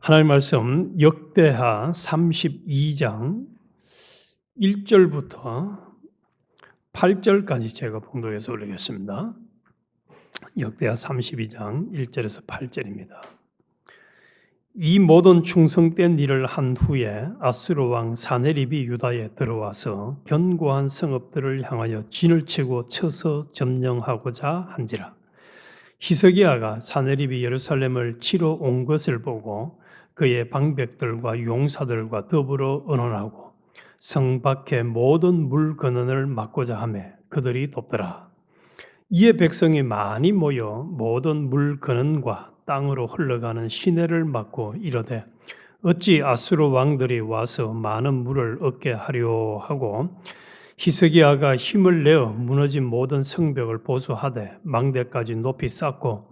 하나님 말씀 역대하 32장 1절부터 8절까지 제가 봉독해서 올리겠습니다. 역대하 32장 1절에서 8절입니다. 이 모든 충성된 일을 한 후에 아수르 왕 사네립이 유다에 들어와서 견고한 성읍들을 향하여 진을 치고 쳐서 점령하고자 한지라. 히스기야가 사네립이 예루살렘을 치러 온 것을 보고 그의 방백들과 용사들과 더불어 언언하고 성 밖의 모든 물 근원을 막고자 하며 그들이 돕더라. 이에 백성이 많이 모여 모든 물 근원과 땅으로 흘러가는 시내를 막고 이르되 어찌 아수르 왕들이 와서 많은 물을 얻게 하려 하고 히스기야가 힘을 내어 무너진 모든 성벽을 보수하되 망대까지 높이 쌓고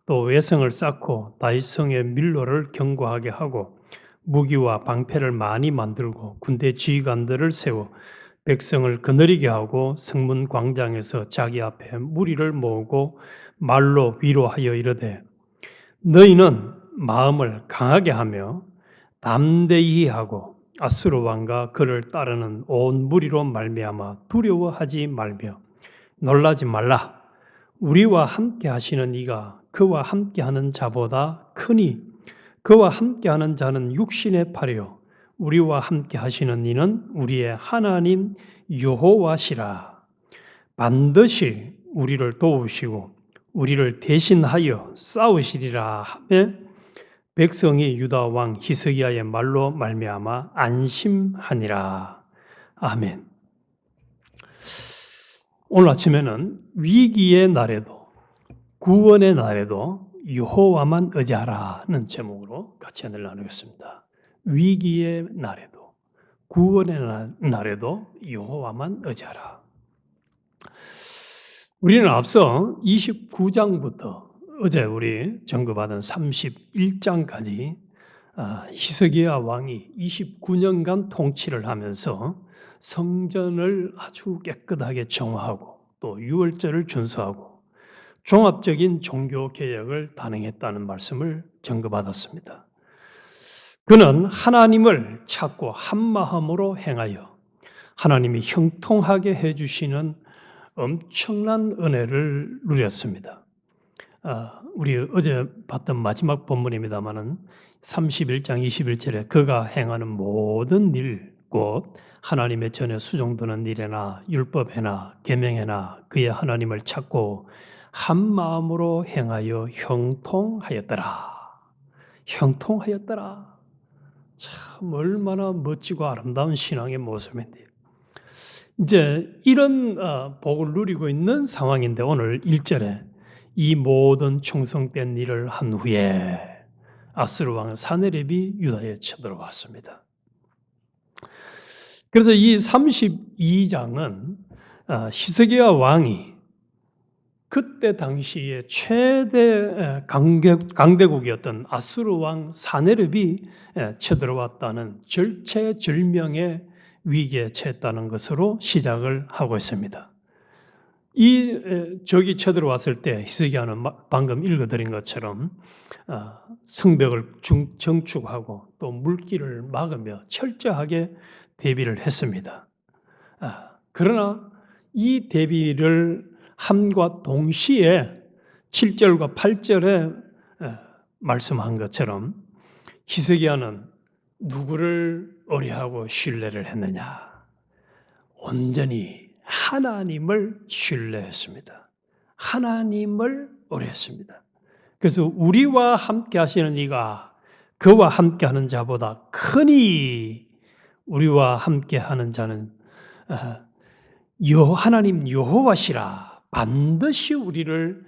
또 외성을 쌓고 다윗성의 밀로를 견고하게 하고 무기와 방패를 많이 만들고 군대 지휘관들을 세워 백성을 거느리게 하고 성문 광장에서 자기 앞에 무리를 모으고 말로 위로하여 이르되 너희는 마음을 강하게 하며 담대히 하고 아수르 왕과 그를 따르는 온 무리로 말미암아 두려워하지 말며 놀라지 말라. 우리와 함께 하시는 이가 그와 함께하는 자보다 크니 그와 함께하는 자는 육신의 팔이요 우리와 함께 하시는 이는 우리의 하나님 여호와시라. 반드시 우리를 도우시고 우리를 대신하여 싸우시리라 하며 백성이 유다 왕 히스기야의 말로 말미암아 안심하니라. 아멘. 오늘 아침에는 위기의 날에도 구원의 날에도 여호와만 의지하라는 제목으로 같이 하늘 나누겠습니다. 위기의 날에도 구원의 날에도 여호와만 의지하라. 우리는 앞서 29장부터 어제 우리 전거받은 31장까지 히스기야 왕이 29년간 통치를 하면서 성전을 아주 깨끗하게 정화하고 또 유월절을 준수하고 종합적인 종교 개혁을 단행했다는 말씀을 전거받았습니다. 그는 하나님을 찾고 한마음으로 행하여 하나님이 형통하게 해주시는 엄청난 은혜를 누렸습니다. 우리 어제 봤던 마지막 본문입니다마는 31장 21절에 그가 행하는 모든 일, 곧 하나님의 전에 수종드는 일에나 율법에나 계명에나 그의 하나님을 찾고 한 마음으로 행하여 형통하였더라. 형통하였더라. 참 얼마나 멋지고 아름다운 신앙의 모습인데 이제 이런 복을 누리고 있는 상황인데 오늘 1절에 이 모든 충성된 일을 한 후에 아수르 왕 사네립이 유다에 쳐들어왔습니다. 그래서 이 32장은 히스기야 왕이 그때 당시에 최대 강대국이었던 아수르 왕 사네립이 쳐들어왔다는 절체절명의 위기에 처했다는 것으로 시작을 하고 있습니다. 이 적이 쳐들어왔을 때 히스기야는 방금 읽어드린 것처럼 성벽을 정축하고 또 물길을 막으며 철저하게 대비를 했습니다. 그러나 이 대비를 함과 동시에 7절과 8절에 말씀한 것처럼 히스기야는 누구를 의뢰하고 신뢰를 했느냐? 온전히 하나님을 신뢰했습니다. 하나님을 의뢰했습니다. 그래서 우리와 함께 하시는 이가 그와 함께 하는 자보다 크니 우리와 함께 하는 자는 하나님 여호와시라. 반드시 우리를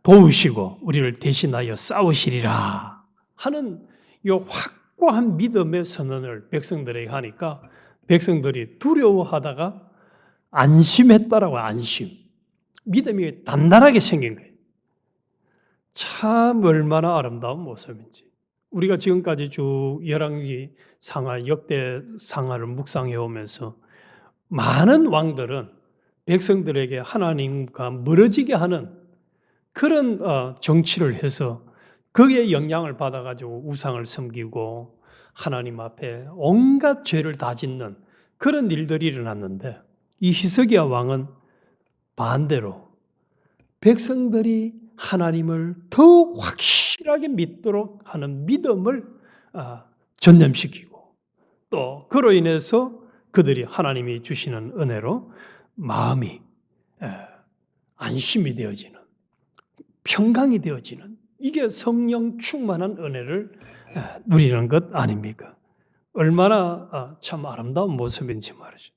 도우시고 우리를 대신하여 싸우시리라 하는 이 확고한 믿음의 선언을 백성들에게 하니까 백성들이 두려워하다가 안심했다라고. 안심. 믿음이 단단하게 생긴 거예요. 참 얼마나 아름다운 모습인지. 우리가 지금까지 쭉 열왕기 상하, 역대 상하를 묵상해 오면서 많은 왕들은 백성들에게 하나님과 멀어지게 하는 그런 정치를 해서 거기에 영향을 받아가지고 우상을 섬기고 하나님 앞에 온갖 죄를 다 짓는 그런 일들이 일어났는데, 이 히스기야 왕은 반대로 백성들이 하나님을 더욱 확실하게 믿도록 하는 믿음을 전념시키고, 또 그로 인해서 그들이 하나님이 주시는 은혜로 마음이 안심이 되어지는, 평강이 되어지는, 이게 성령 충만한 은혜를 누리는 것 아닙니까? 얼마나 참 아름다운 모습인지 말이죠.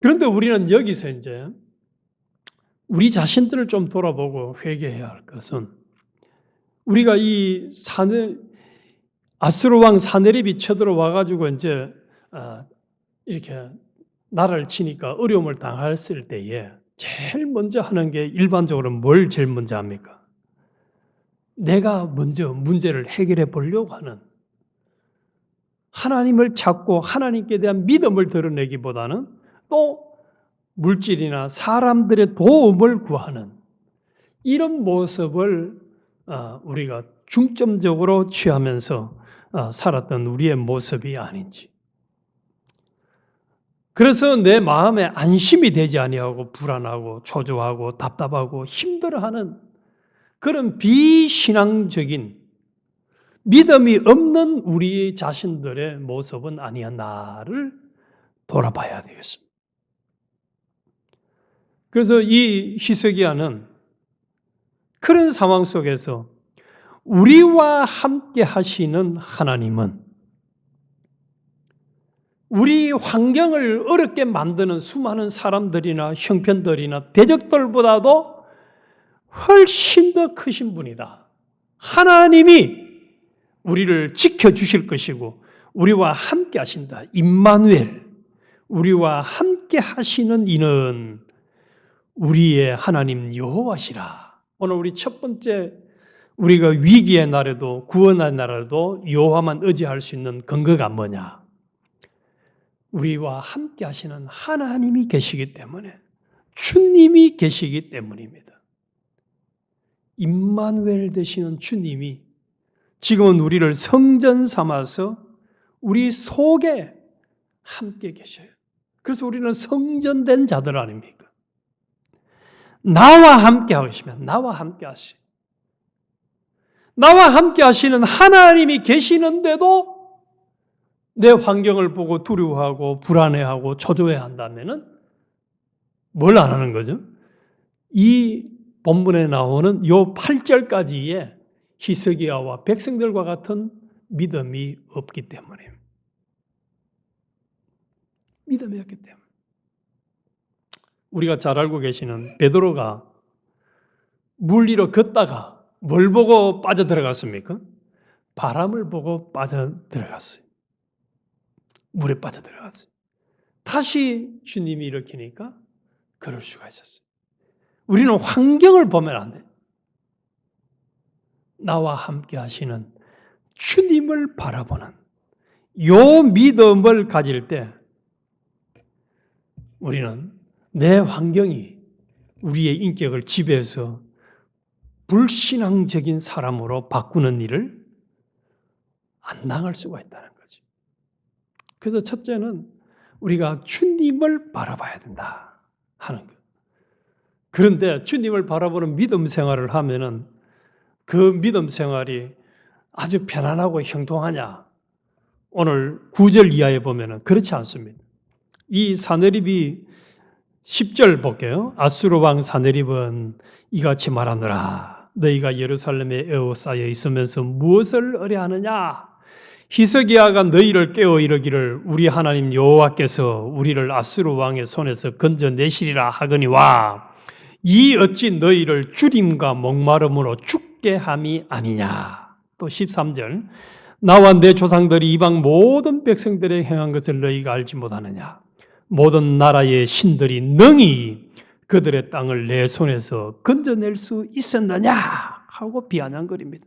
그런데 우리는 여기서 이제 우리 자신들을 좀 돌아보고 회개해야 할 것은, 우리가 이 아수르 왕 사네립이 쳐들어와 가지고 이제 이렇게 나라를 치니까 어려움을 당했을 때에 제일 먼저 하는 게, 일반적으로 뭘 제일 먼저 합니까? 내가 먼저 문제를 해결해 보려고 하는, 하나님을 찾고 하나님께 대한 믿음을 드러내기보다는 또 물질이나 사람들의 도움을 구하는 이런 모습을 우리가 중점적으로 취하면서 살았던 우리의 모습이 아닌지. 그래서 내 마음에 안심이 되지 아니하고 불안하고 초조하고 답답하고 힘들어하는 그런 비신앙적인 믿음이 없는 우리 자신들의 모습은 아니었나를 돌아봐야 되겠습니다. 그래서 이 히스기야는 그런 상황 속에서 우리와 함께 하시는 하나님은 우리 환경을 어렵게 만드는 수많은 사람들이나 형편들이나 대적들보다도 훨씬 더 크신 분이다. 하나님이 우리를 지켜주실 것이고 우리와 함께 하신다. 임마누엘, 우리와 함께 하시는 이는 우리의 하나님 여호와시라. 오늘 우리 첫 번째, 우리가 위기의 날에도 구원의 날에도 여호와만 의지할 수 있는 근거가 뭐냐? 우리와 함께 하시는 하나님이 계시기 때문에, 주님이 계시기 때문입니다. 임마누엘 되시는 주님이 지금은 우리를 성전 삼아서 우리 속에 함께 계셔요. 그래서 우리는 성전된 자들 아닙니까? 나와 함께 하시면, 나와 함께 하시. 나와 함께 하시는 하나님이 계시는데도 내 환경을 보고 두려워하고 불안해하고 초조해 한다면은 뭘 안 하는 거죠? 이 본문에 나오는 요 8절까지의 히스기야와 백성들과 같은 믿음이 없기 때문에, 믿음이 없기 때문에. 우리가 잘 알고 계시는 베드로가 물 위로 걷다가 뭘 보고 빠져들어갔습니까? 바람을 보고 빠져들어갔어요. 물에 빠져들어갔어요. 다시 주님이 일으키니까 그럴 수가 있었어요. 우리는 환경을 보면 안 돼요. 나와 함께 하시는 주님을 바라보는 요 믿음을 가질 때 우리는 내 환경이 우리의 인격을 지배해서 불신앙적인 사람으로 바꾸는 일을 안 당할 수가 있다는 거죠. 그래서 첫째는 우리가 주님을 바라봐야 된다 하는 것. 그런데 주님을 바라보는 믿음 생활을 하면은 그 믿음 생활이 아주 편안하고 형통하냐? 오늘 9절 이하에 보면은 그렇지 않습니다. 이 사네립이 10절 볼게요. 아수르 왕 사네립은 이같이 말하느라 너희가 예루살렘에 에워싸여 있으면서 무엇을 의뢰하느냐? 히스기야가 너희를 깨워 이르기를 우리 하나님 여호와께서 우리를 아수르 왕의 손에서 건져내시리라 하거니와 이 어찌 너희를 주림과 목마름으로 죽게 함이 아니냐. 또 13절 나와 내 조상들이 이방 모든 백성들의 행한 것을 너희가 알지 못하느냐. 모든 나라의 신들이 능히 그들의 땅을 내 손에서 건져낼 수 있었느냐 하고 비아냥거립니다.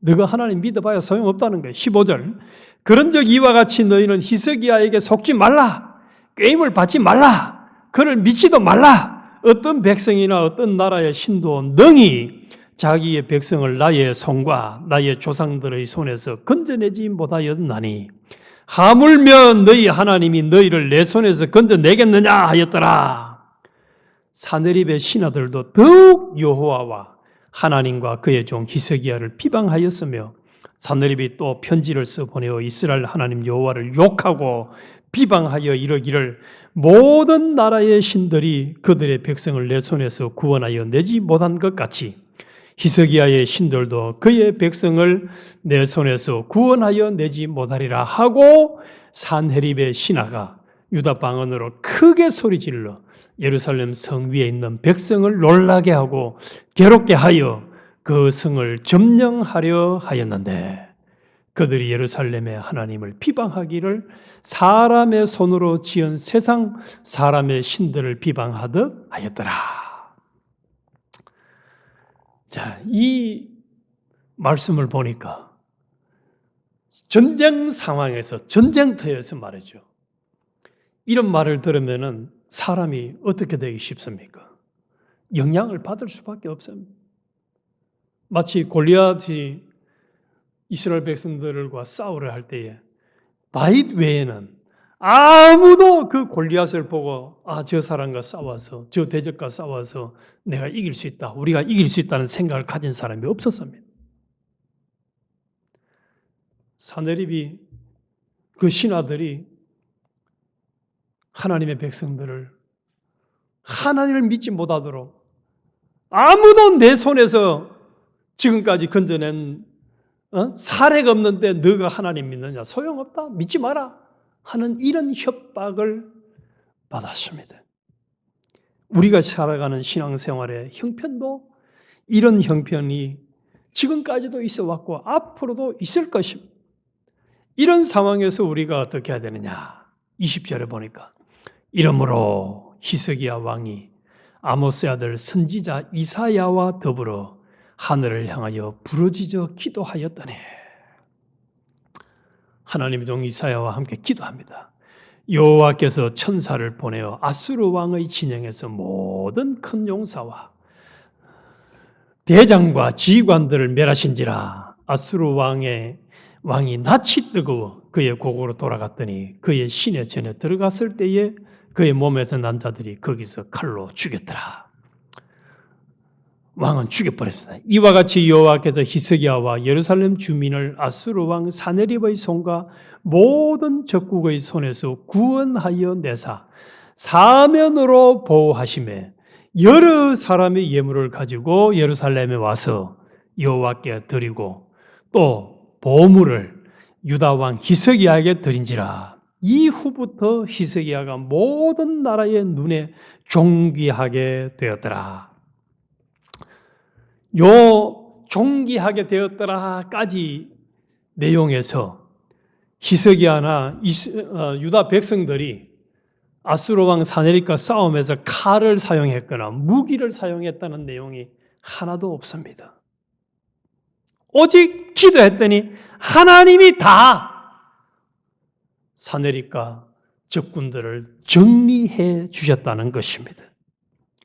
너가 하나님 믿어봐야 소용없다는 거예요. 15절 그런즉 이와 같이 너희는 히스기야에게 속지 말라. 게임을 받지 말라. 그를 믿지도 말라. 어떤 백성이나 어떤 나라의 신도 능히 자기의 백성을 나의 손과 나의 조상들의 손에서 건져내지 못하였나니 하물며 너희 하나님이 너희를 내 손에서 건져내겠느냐 하였더라. 사네립의 신하들도 더욱 여호와와 하나님과 그의 종 히스기야를 비방하였으며 사네립이 또 편지를 써 보내어 이스라엘 하나님 여호와를 욕하고 비방하여 이르기를 모든 나라의 신들이 그들의 백성을 내 손에서 구원하여 내지 못한 것 같이 히스기야의 신들도 그의 백성을 내 손에서 구원하여 내지 못하리라 하고 산헤립의 신하가 유다 방언으로 크게 소리질러 예루살렘 성 위에 있는 백성을 놀라게 하고 괴롭게 하여 그 성을 점령하려 하였는데 그들이 예루살렘의 하나님을 비방하기를 사람의 손으로 지은 세상 사람의 신들을 비방하듯 하였더라. 자, 이 말씀을 보니까 전쟁 상황에서 전쟁터에서 말이죠. 이런 말을 들으면은 사람이 어떻게 되기 쉽습니까? 영향을 받을 수밖에 없습니다. 마치 골리앗이 이스라엘 백성들과 싸우려 할 때에 다윗 외에는 아무도 그 골리앗을 보고 저 사람과 싸워서 저 대적과 싸워서 내가 이길 수 있다, 우리가 이길 수 있다는 생각을 가진 사람이 없었습니다. 사네립이 그 신하들이 하나님의 백성들을 하나님을 믿지 못하도록 아무도 내 손에서 지금까지 건져낸 사례가 없는데 너가 하나님 믿느냐? 소용없다. 믿지 마라. 하는 이런 협박을 받았습니다. 우리가 살아가는 신앙생활의 형편도 이런 형편이 지금까지도 있어 왔고 앞으로도 있을 것입니다. 이런 상황에서 우리가 어떻게 해야 되느냐? 20절에 보니까 이러므로 히스기야 왕이 아모스의 아들 선지자 이사야와 더불어 하늘을 향하여 부르짖어 기도하였더니 하나님의 종 이사야와 함께 기도합니다. 여호와께서 천사를 보내어 아수르 왕의 진영에서 모든 큰 용사와 대장과 지휘관들을 멸하신지라. 아수르 왕이 낯이 뜨거워 그의 고국으로 돌아갔더니 그의 시내 전에 들어갔을 때에 그의 몸에서 난 자들이 거기서 칼로 죽였더라. 왕은 죽여버렸습니다. 이와 같이 여호와께서 히스기야와 예루살렘 주민을 아수르 왕 사네립의 손과 모든 적국의 손에서 구원하여 내사 사면으로 보호하시매 여러 사람의 예물을 가지고 예루살렘에 와서 여호와께 드리고 또 보물을 유다 왕 히스기야에게 드린지라. 이후부터 히스기야가 모든 나라의 눈에 존귀하게 되었더라. 요 존귀하게 되었더라까지 내용에서 히스기야나 유다 백성들이 아수르 왕 사네립과 싸움에서 칼을 사용했거나 무기를 사용했다는 내용이 하나도 없습니다. 오직 기도했더니 하나님이 다 사네립과 적군들을 정리해 주셨다는 것입니다.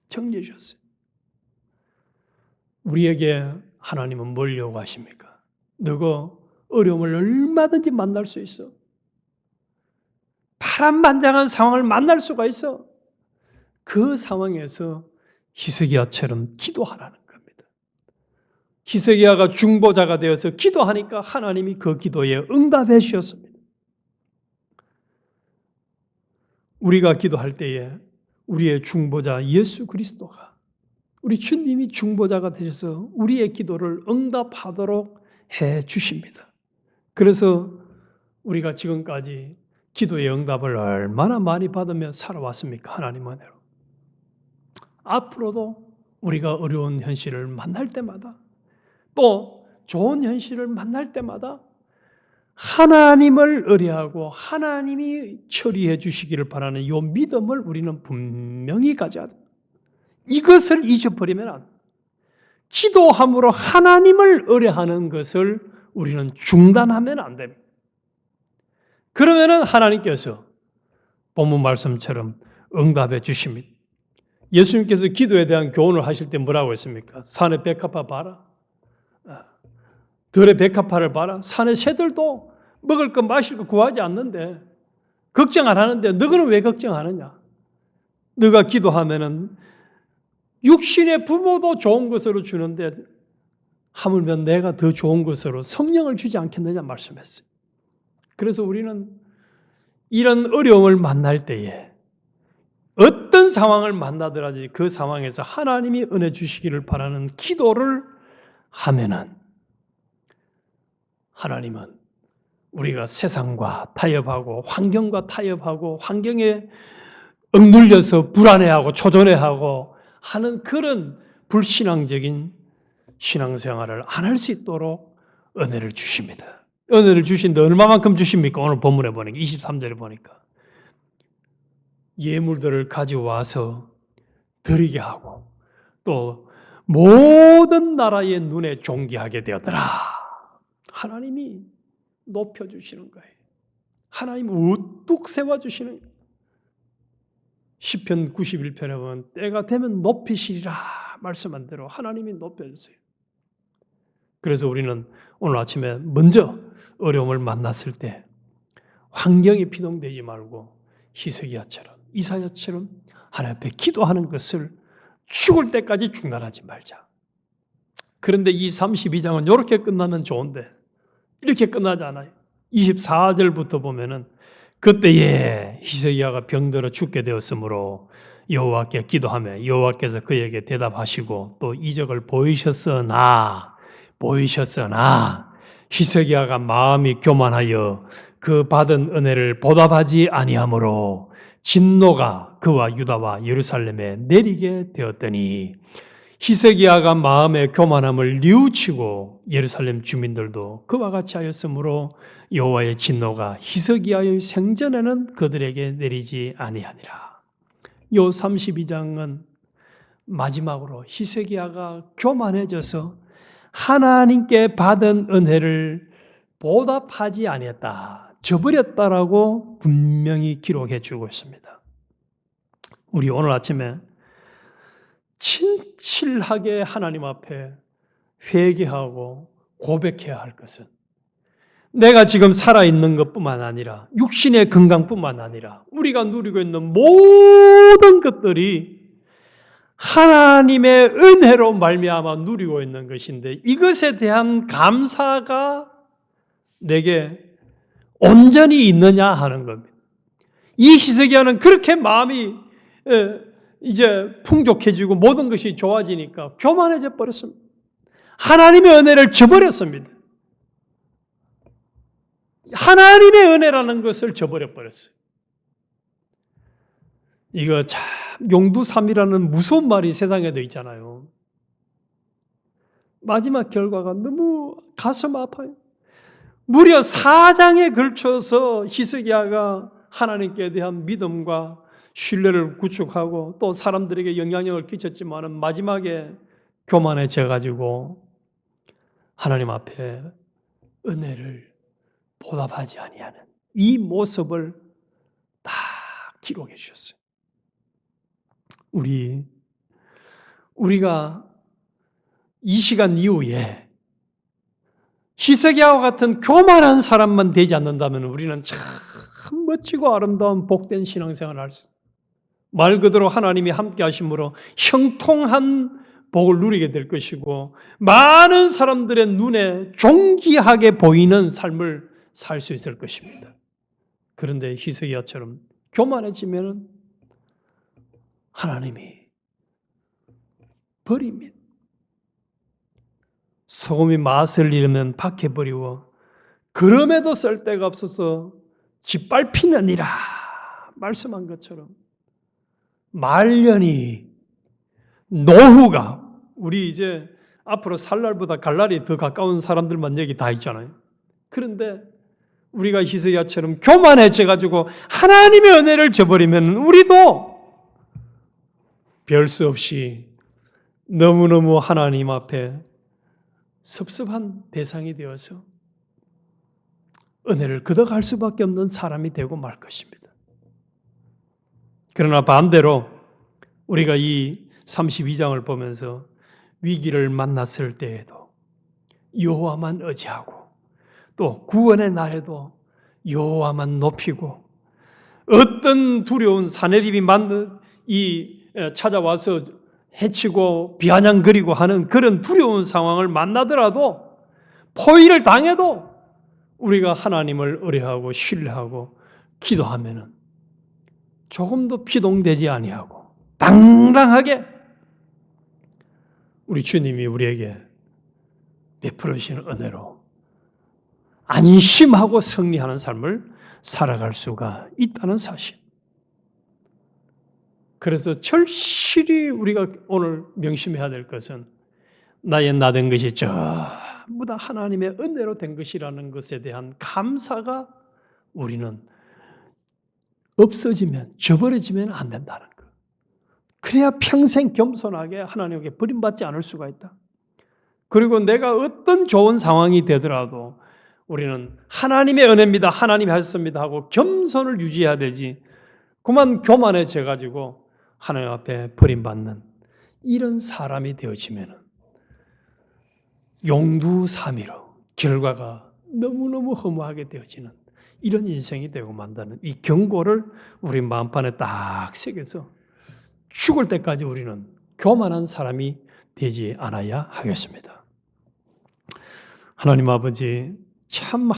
정리해 주셨어요. 우리에게 하나님은 뭘 요구하십니까? 너가 어려움을 얼마든지 만날 수 있어. 파란만장한 상황을 만날 수가 있어. 그 상황에서 히스기야처럼 기도하라는 겁니다. 히스기야가 중보자가 되어서 기도하니까 하나님이 그 기도에 응답해 주셨습니다. 우리가 기도할 때에 우리의 중보자 예수 그리스도가 우리 주님이 중보자가 되셔서 우리의 기도를 응답하도록 해 주십니다. 그래서 우리가 지금까지 기도의 응답을 얼마나 많이 받으며 살아왔습니까? 하나님 은혜로. 앞으로도 우리가 어려운 현실을 만날 때마다 또 좋은 현실을 만날 때마다 하나님을 의뢰하고 하나님이 처리해 주시기를 바라는 이 믿음을 우리는 분명히 가져야 됩니다. 이것을 잊어버리면 안 돼요. 기도함으로 하나님을 의뢰하는 것을 우리는 중단하면 안 됩니다. 그러면은 하나님께서 본문 말씀처럼 응답해 주십니다. 예수님께서 기도에 대한 교훈을 하실 때 뭐라고 했습니까? 산의 백합화 봐라. 들의 백합화를 봐라. 산의 새들도 먹을 것 마실 것 구하지 않는데 걱정 안 하는데 너희는 왜 걱정하느냐? 너가 기도하면은 육신의 부모도 좋은 것으로 주는데 하물며 내가 더 좋은 것으로 성령을 주지 않겠느냐 말씀했어요. 그래서 우리는 이런 어려움을 만날 때에 어떤 상황을 만나더라도 그 상황에서 하나님이 은혜 주시기를 바라는 기도를 하면은 하나님은 우리가 세상과 타협하고 환경과 타협하고 환경에 억눌려서 불안해하고 초조해하고 하는 그런 불신앙적인 신앙생활을 안 할 수 있도록 은혜를 주십니다. 은혜를 주신데 얼마만큼 주십니까? 오늘 본문에 보니까 23절에 보니까 예물들을 가져와서 드리게 하고 또 모든 나라의 눈에 존귀하게 되었더라. 하나님이 높여주시는 거예요. 하나님이 우뚝 세워주시는 거예요. 시편 91편에 보면 때가 되면 높이시리라 말씀한 대로 하나님이 높여주세요. 그래서 우리는 오늘 아침에 먼저 어려움을 만났을 때 환경에 비동되지 말고 히스기야처럼 이사야처럼 하나님 앞에 기도하는 것을 죽을 때까지 중단하지 말자. 그런데 이 32장은 이렇게 끝나면 좋은데 이렇게 끝나지 않아요. 24절부터 보면은 그때에 히스기야가 병들어 죽게 되었으므로 여호와께 기도하며 여호와께서 그에게 대답하시고 또 이적을 보이셨으나 히스기야가 마음이 교만하여 그 받은 은혜를 보답하지 아니하므로 진노가 그와 유다와 예루살렘에 내리게 되었더니 히스기야가 마음의 교만함을 뉘우치고 예루살렘 주민들도 그와 같이 하였으므로 여호와의 진노가 히스기야의 생전에는 그들에게 내리지 아니하니라. 이 32장은 마지막으로 히스기야가 교만해져서 하나님께 받은 은혜를 보답하지 아니했다, 저버렸다라고 분명히 기록해 주고 있습니다. 우리 오늘 아침에 진실하게 하나님 앞에 회개하고 고백해야 할 것은 내가 지금 살아있는 것뿐만 아니라 육신의 건강뿐만 아니라 우리가 누리고 있는 모든 것들이 하나님의 은혜로 말미암아 누리고 있는 것인데 이것에 대한 감사가 내게 온전히 있느냐 하는 겁니다. 이 히스기야는 그렇게 마음이 이제 풍족해지고 모든 것이 좋아지니까 교만해져 버렸습니다. 하나님의 은혜를 저버렸습니다. 하나님의 은혜라는 것을 저버려 버렸어요. 이거 참 용두삼이라는 무서운 말이 세상에도 있잖아요. 마지막 결과가 너무 가슴 아파요. 무려 4장에 걸쳐서 히스기야가 하나님께 대한 믿음과 신뢰를 구축하고 또 사람들에게 영향력을 끼쳤지만 마지막에 교만해져 가지고 하나님 앞에 은혜를 보답하지 아니하는 이 모습을 다 기록해 주셨어요. 우리가 이 시간 이후에 히스기야와 같은 교만한 사람만 되지 않는다면 우리는 참 멋지고 아름다운 복된 신앙생활을 할 수 있어요. 말 그대로 하나님이 함께 하심으로 형통한 복을 누리게 될 것이고 많은 사람들의 눈에 존귀하게 보이는 삶을 살 수 있을 것입니다. 그런데 히스기야처럼 교만해지면 하나님이 버립니다. 소금이 맛을 잃으면 박해 버리고 그럼에도 쓸데가 없어서 짓밟히느니라 말씀한 것처럼 말년이 노후가 우리 이제 앞으로 살 날보다 갈 날이 더 가까운 사람들만 여기 다 있잖아요. 그런데 우리가 히스기야처럼 교만해져 가지고 하나님의 은혜를 저버리면 우리도 별 수 없이 너무너무 하나님 앞에 섭섭한 대상이 되어서 은혜를 걷어갈 수밖에 없는 사람이 되고 말 것입니다. 그러나 반대로 우리가 이 32장을 보면서 위기를 만났을 때에도 여호와만 의지하고 또 구원의 날에도 여호와만 높이고 어떤 두려운 사내립이 찾아와서 해치고 비아냥거리고 하는 그런 두려운 상황을 만나더라도 포위를 당해도 우리가 하나님을 의뢰하고 신뢰하고 기도하면은 조금도 피동되지 아니하고 당당하게 우리 주님이 우리에게 베풀으시는 은혜로 안심하고 승리하는 삶을 살아갈 수가 있다는 사실. 그래서 절실히 우리가 오늘 명심해야 될 것은 나의 나된 것이 전부 다 하나님의 은혜로 된 것이라는 것에 대한 감사가 우리는 없어지면, 저버려지면 안 된다는 것. 그래야 평생 겸손하게 하나님께 버림받지 않을 수가 있다. 그리고 내가 어떤 좋은 상황이 되더라도 우리는 하나님의 은혜입니다, 하나님이 하셨습니다 하고 겸손을 유지해야 되지, 그만 교만해져 가지고 하나님 앞에 버림받는 이런 사람이 되어지면 용두사미로 결과가 너무너무 허무하게 되어지는 이런 인생이 되고 만다는 이 경고를 우리 마음판에 딱 새겨서 죽을 때까지 우리는 교만한 사람이 되지 않아야 하겠습니다. 하나님 아버지, 참